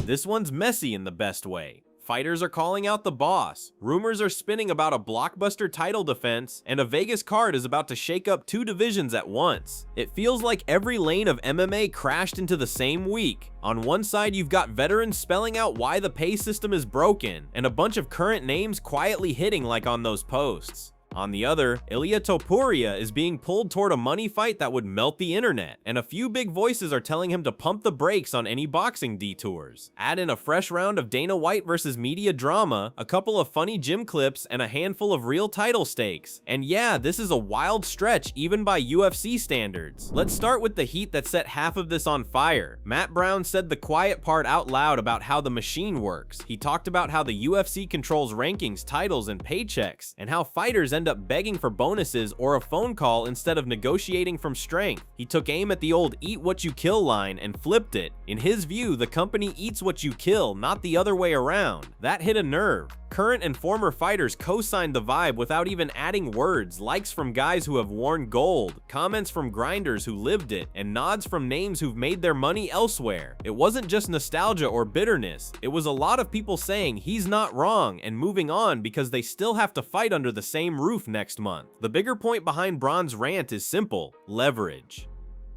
This one's messy in the best way. Fighters are calling out the boss, rumors are spinning about a blockbuster title defense, and a Vegas card is about to shake up 2 divisions at once. It feels like every lane of MMA crashed into the same week. On one side, you've got veterans spelling out why the pay system is broken, and a bunch of current names quietly hitting like on those posts. On the other, Ilia Topuria is being pulled toward a money fight that would melt the internet, and a few big voices are telling him to pump the brakes on any boxing detours. Add in a fresh round of Dana White versus media drama, a couple of funny gym clips, and a handful of real title stakes. And yeah, this is a wild stretch even by UFC standards. Let's start with the heat that set half of this on fire. Matt Brown said the quiet part out loud about how the machine works. He talked about how the UFC controls rankings, titles, and paychecks, and how fighters end up begging for bonuses or a phone call instead of negotiating from strength. He took aim at the old "eat what you kill" line and flipped it. In his view, the company eats what you kill, not the other way around. That hit a nerve. Current and former fighters co-signed the vibe without even adding words, likes from guys who have worn gold, comments from grinders who lived it, and nods from names who've made their money elsewhere. It wasn't just nostalgia or bitterness, it was a lot of people saying he's not wrong and moving on because they still have to fight under the same roof next month. The bigger point behind Braun's rant is simple: leverage.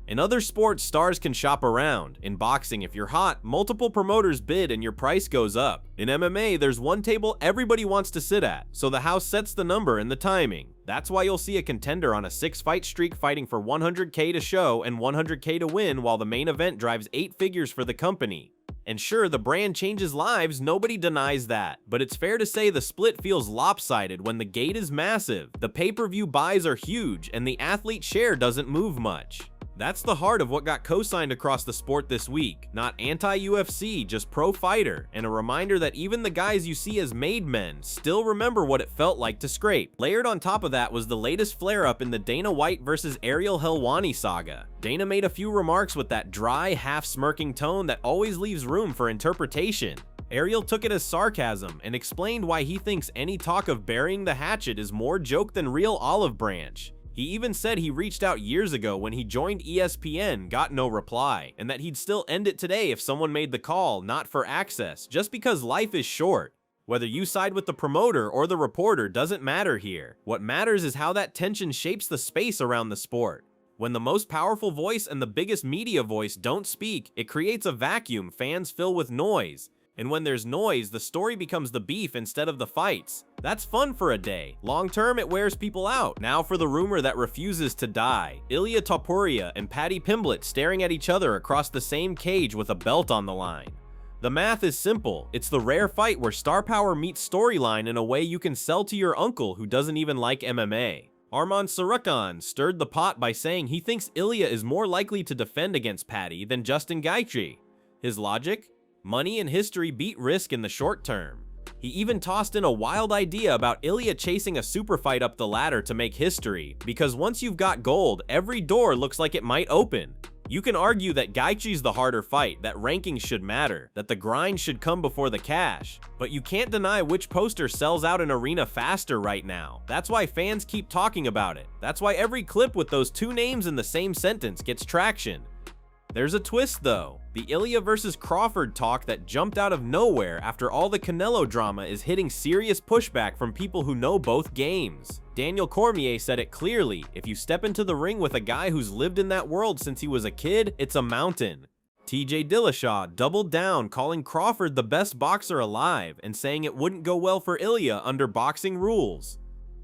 In other sports, stars can shop around. In boxing, if you're hot, multiple promoters bid and your price goes up. In MMA, there's one table everybody wants to sit at, so the house sets the number and the timing. That's why you'll see a contender on a 6-fight streak fighting for $100K to show and $100K to win, while the main event drives 8 figures for the company. And sure, the brand changes lives, nobody denies that. But it's fair to say the split feels lopsided when the gate is massive, the pay-per-view buys are huge, and the athlete share doesn't move much. That's the heart of what got co-signed across the sport this week. Not anti-UFC, just pro-fighter, and a reminder that even the guys you see as made men still remember what it felt like to scrape. Layered on top of that was the latest flare-up in the Dana White versus Ariel Helwani saga. Dana made a few remarks with that dry, half-smirking tone that always leaves room for interpretation. Ariel took it as sarcasm and explained why he thinks any talk of burying the hatchet is more joke than real olive branch. He even said he reached out years ago when he joined ESPN, got no reply, and that he'd still end it today if someone made the call, not for access, just because life is short. Whether you side with the promoter or the reporter doesn't matter here. What matters is how that tension shapes the space around the sport. When the most powerful voice and the biggest media voice don't speak, it creates a vacuum fans fill with noise. And when there's noise, the story becomes the beef instead of the fights. That's fun for a day. Long term, it wears people out. Now for the rumor that refuses to die. Ilia Topuria and Paddy Pimblett staring at each other across the same cage with a belt on the line. The math is simple. It's the rare fight where star power meets storyline in a way you can sell to your uncle who doesn't even like MMA. Arman Tsarukyan stirred the pot by saying he thinks Ilia is more likely to defend against Paddy than Justin Gaethje. His logic? Money and history beat risk in the short term. He even tossed in a wild idea about Ilia chasing a super fight up the ladder to make history, because once you've got gold, every door looks like it might open. You can argue that Gaethje's the harder fight, that rankings should matter, that the grind should come before the cash, but you can't deny which poster sells out an arena faster right now. That's why fans keep talking about it. That's why every clip with those 2 names in the same sentence gets traction. There's a twist though. The Ilia versus Crawford talk that jumped out of nowhere after all the Canelo drama is hitting serious pushback from people who know both games. Daniel Cormier said it clearly: if you step into the ring with a guy who's lived in that world since he was a kid, it's a mountain. TJ Dillashaw doubled down, calling Crawford the best boxer alive and saying it wouldn't go well for Ilia under boxing rules.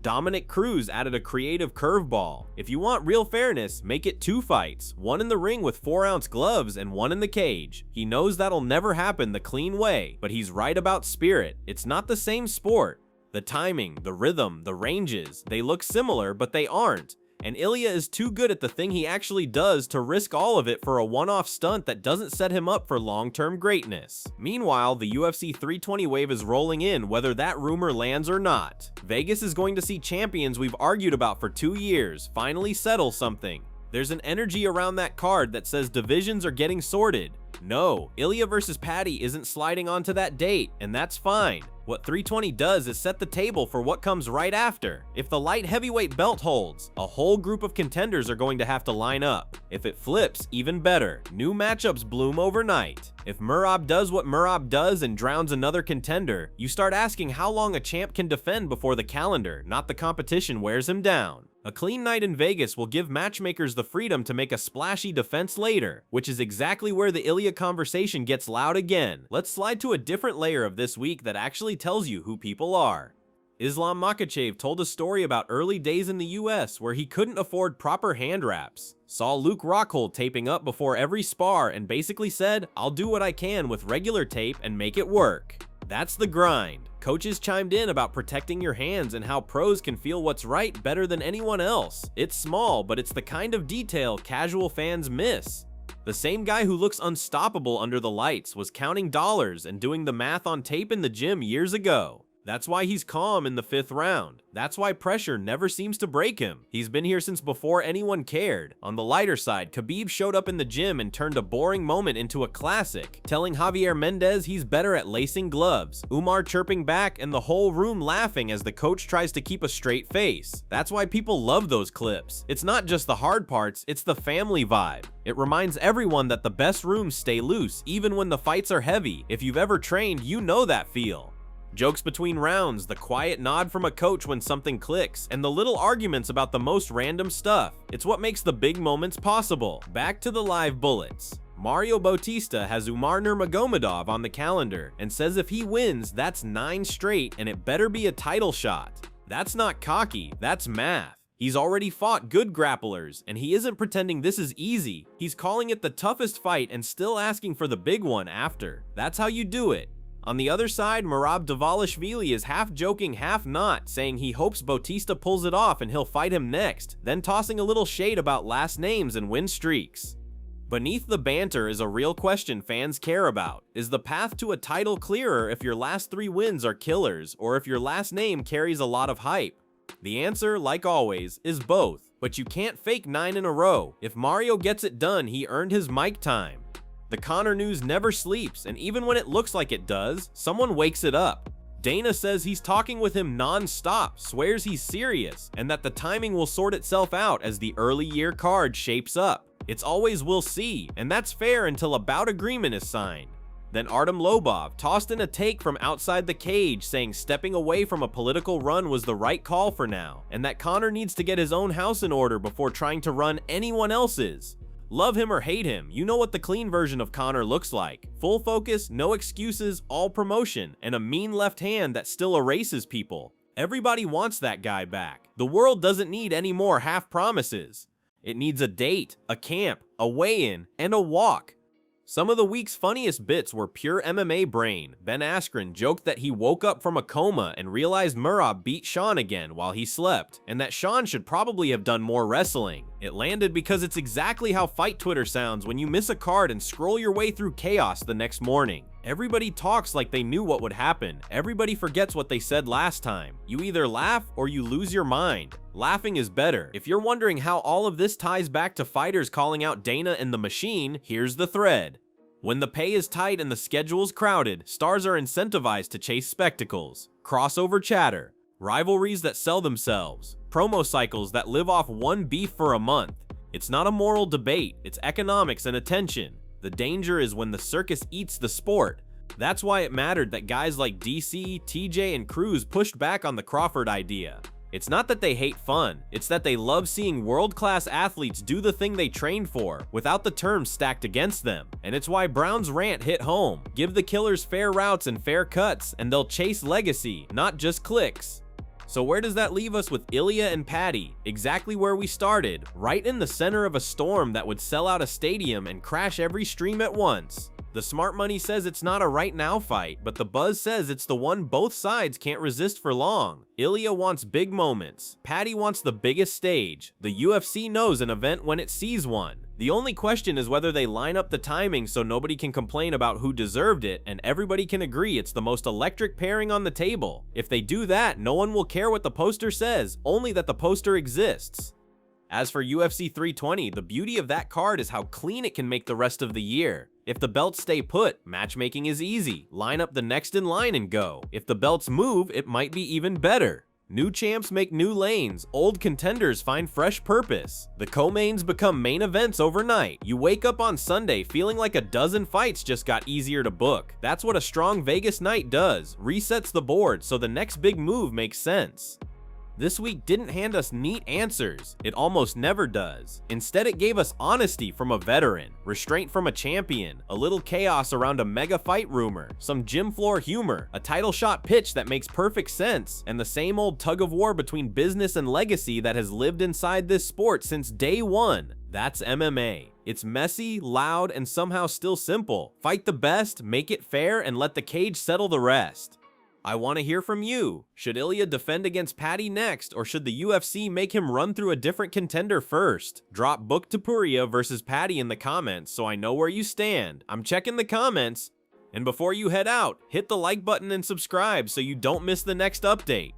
Dominic Cruz added a creative curveball. If you want real fairness, make it 2 fights, one in the ring with 4-ounce gloves and one in the cage. He knows that'll never happen the clean way, but he's right about spirit. It's not the same sport. The timing, the rhythm, the ranges, they look similar, but they aren't. And Ilia is too good at the thing he actually does to risk all of it for a one-off stunt that doesn't set him up for long-term greatness. Meanwhile, the UFC 320 wave is rolling in, whether that rumor lands or not. Vegas is going to see champions we've argued about for 2 years finally settle something. There's an energy around that card that says divisions are getting sorted. No, Ilia versus Paddy isn't sliding onto that date, and that's fine. What 320 does is set the table for what comes right after. If the light heavyweight belt holds, a whole group of contenders are going to have to line up. If it flips, even better. New matchups bloom overnight. If Merab does what Merab does and drowns another contender, you start asking how long a champ can defend before the calendar, not the competition, wears him down. A clean night in Vegas will give matchmakers the freedom to make a splashy defense later, which is exactly where the Ilia conversation gets loud again. Let's slide to a different layer of this week that actually tells you who people are. Islam Makhachev told a story about early days in the US where he couldn't afford proper hand wraps. Saw Luke Rockhold taping up before every spar and basically said, "I'll do what I can with regular tape and make it work." That's the grind. Coaches chimed in about protecting your hands and how pros can feel what's right better than anyone else. It's small, but it's the kind of detail casual fans miss. The same guy who looks unstoppable under the lights was counting dollars and doing the math on tape in the gym years ago. That's why he's calm in the 5th round. That's why pressure never seems to break him. He's been here since before anyone cared. On the lighter side, Khabib showed up in the gym and turned a boring moment into a classic, telling Javier Mendez he's better at lacing gloves, Umar chirping back, and the whole room laughing as the coach tries to keep a straight face. That's why people love those clips. It's not just the hard parts, it's the family vibe. It reminds everyone that the best rooms stay loose, even when the fights are heavy. If you've ever trained, you know that feel. Jokes between rounds, the quiet nod from a coach when something clicks, and the little arguments about the most random stuff. It's what makes the big moments possible. Back to the live bullets. Mario Bautista has Umar Nurmagomedov on the calendar and says if he wins, that's 9 straight and it better be a title shot. That's not cocky, that's math. He's already fought good grapplers, and he isn't pretending this is easy. He's calling it the toughest fight and still asking for the big one after. That's how you do it. On the other side, Merab Dvalishvili is half joking, half not, saying he hopes Bautista pulls it off and he'll fight him next, then tossing a little shade about last names and win streaks. Beneath the banter is a real question fans care about. Is the path to a title clearer if your last 3 wins are killers, or if your last name carries a lot of hype? The answer, like always, is both, but you can't fake 9 in a row. If Mario gets it done, he earned his mic time. The Conor news never sleeps, and even when it looks like it does, someone wakes it up. Dana says he's talking with him non-stop, swears he's serious, and that the timing will sort itself out as the early year card shapes up. It's always "we'll see," and that's fair until a bout agreement is signed. Then Artem Lobov tossed in a take from outside the cage saying stepping away from a political run was the right call for now, and that Conor needs to get his own house in order before trying to run anyone else's. Love him or hate him, you know what the clean version of Conor looks like. Full focus, no excuses, all promotion, and a mean left hand that still erases people. Everybody wants that guy back. The world doesn't need any more half promises. It needs a date, a camp, a weigh-in, and a walk. Some of the week's funniest bits were pure MMA brain. Ben Askren joked that he woke up from a coma and realized Merab beat Sean again while he slept, and that Sean should probably have done more wrestling. It landed because it's exactly how fight Twitter sounds when you miss a card and scroll your way through chaos the next morning. Everybody talks like they knew what would happen. Everybody forgets what they said last time. You either laugh or you lose your mind. Laughing is better. If you're wondering how all of this ties back to fighters calling out Dana and the Machine, here's the thread. When the pay is tight and the schedule's crowded, stars are incentivized to chase spectacles, crossover chatter, rivalries that sell themselves, promo cycles that live off one beef for a month. It's not a moral debate, it's economics and attention. The danger is when the circus eats the sport. That's why it mattered that guys like DC, TJ, and Cruz pushed back on the Crawford idea. It's not that they hate fun, it's that they love seeing world-class athletes do the thing they trained for, without the terms stacked against them. And it's why Brown's rant hit home. Give the killers fair routes and fair cuts, and they'll chase legacy, not just clicks. So where does that leave us with Ilia and Paddy? Exactly where we started, right in the center of a storm that would sell out a stadium and crash every stream at once. The smart money says it's not a right now fight, but the buzz says it's the one both sides can't resist for long. Ilia wants big moments. Paddy wants the biggest stage. The UFC knows an event when it sees one. The only question is whether they line up the timing so nobody can complain about who deserved it and everybody can agree it's the most electric pairing on the table. If they do that, no one will care what the poster says, only that the poster exists. As for UFC 320, the beauty of that card is how clean it can make the rest of the year. If the belts stay put, matchmaking is easy. Line up the next in line and go. If the belts move, it might be even better. New champs make new lanes, old contenders find fresh purpose. The co-mains become main events overnight. You wake up on Sunday feeling like a dozen fights just got easier to book. That's what a strong Vegas night does, resets the board so the next big move makes sense. This week didn't hand us neat answers. It almost never does. Instead, it gave us honesty from a veteran, restraint from a champion, a little chaos around a mega fight rumor, some gym floor humor, a title shot pitch that makes perfect sense, and the same old tug of war between business and legacy that has lived inside this sport since day one. That's MMA. It's messy, loud, and somehow still simple. Fight the best, make it fair, and let the cage settle the rest. I want to hear from you. Should Ilia defend against Paddy next, or should the UFC make him run through a different contender first? Drop book Topuria versus Paddy in the comments so I know where you stand. I'm checking the comments. And before you head out, hit the like button and subscribe so you don't miss the next update.